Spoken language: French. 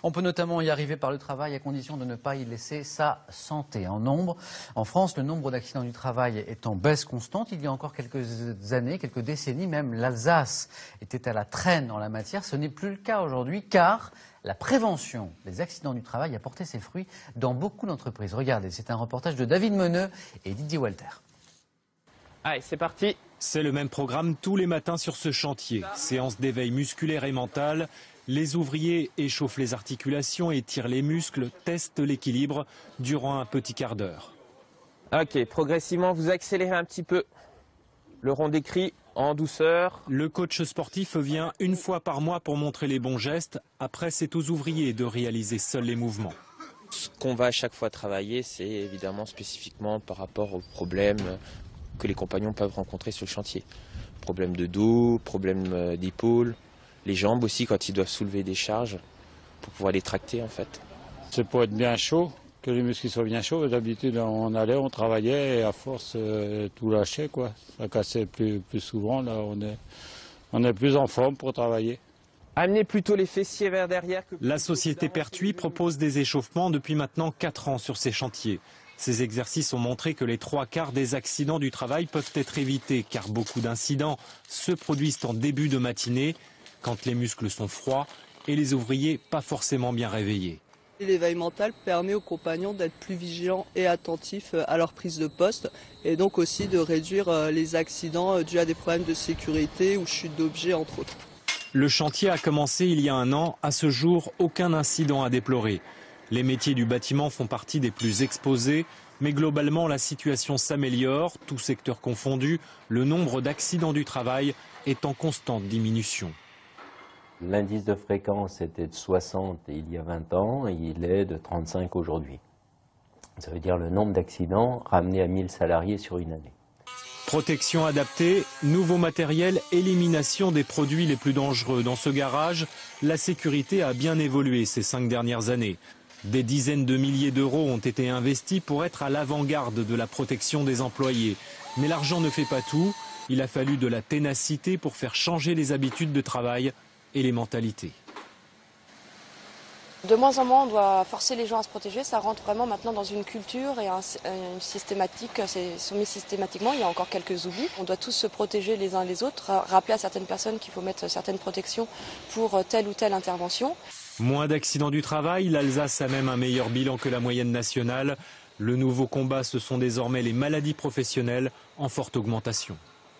On peut notamment y arriver par le travail à condition de ne pas y laisser sa santé. En France, le nombre d'accidents du travail est en baisse constante. Il y a encore quelques années, quelques décennies même, l'Alsace était à la traîne en la matière. Ce n'est plus le cas aujourd'hui car la prévention des accidents du travail a porté ses fruits dans beaucoup d'entreprises. Regardez, c'est un reportage de David Meneux et Didier Walter. Allez, c'est parti. C'est le même programme tous les matins sur ce chantier. Séance d'éveil musculaire et mental. Les ouvriers échauffent les articulations, étirent les muscles, testent l'équilibre durant un petit quart d'heure. Ok, progressivement, vous accélérez un petit peu le rond des cris en douceur. Le coach sportif vient une fois par mois pour montrer les bons gestes. Après, c'est aux ouvriers de réaliser seuls les mouvements. Ce qu'on va à chaque fois travailler, c'est évidemment spécifiquement par rapport aux problèmes que les compagnons peuvent rencontrer sur le chantier. Problème de dos, problème d'épaule, les jambes aussi quand ils doivent soulever des charges pour pouvoir les tracter en fait. C'est pour être bien chaud, que les muscles soient bien chauds. D'habitude on allait, on travaillait et à force tout lâchait quoi. Ça cassait plus souvent, là on est plus en forme pour travailler. Amenez plutôt les fessiers vers derrière. La société Pertuis propose des échauffements depuis maintenant 4 ans sur ces chantiers. Ces exercices ont montré que les 3/4 des accidents du travail peuvent être évités car beaucoup d'incidents se produisent en début de matinée quand les muscles sont froids et les ouvriers pas forcément bien réveillés. L'éveil mental permet aux compagnons d'être plus vigilants et attentifs à leur prise de poste et donc aussi de réduire les accidents dus à des problèmes de sécurité ou chute d'objets entre autres. Le chantier a commencé il y a un an. À ce jour, aucun incident à déplorer. Les métiers du bâtiment font partie des plus exposés, mais globalement la situation s'améliore, tous secteurs confondus. Le nombre d'accidents du travail est en constante diminution. L'indice de fréquence était de 60 il y a 20 ans et il est de 35 aujourd'hui. Ça veut dire le nombre d'accidents ramené à 1000 salariés sur une année. Protection adaptée, nouveau matériel, élimination des produits les plus dangereux. Dans ce garage, la sécurité a bien évolué ces 5 dernières années. Des dizaines de milliers d'euros ont été investis pour être à l'avant-garde de la protection des employés. Mais l'argent ne fait pas tout. Il a fallu de la ténacité pour faire changer les habitudes de travail et les mentalités. De moins en moins, on doit forcer les gens à se protéger. Ça rentre vraiment maintenant dans une culture et une systématique. C'est soumis systématiquement. Il y a encore quelques oublis. On doit tous se protéger les uns les autres. Rappeler à certaines personnes qu'il faut mettre certaines protections pour telle ou telle intervention. Moins d'accidents du travail. L'Alsace a même un meilleur bilan que la moyenne nationale. Le nouveau combat, ce sont désormais les maladies professionnelles en forte augmentation.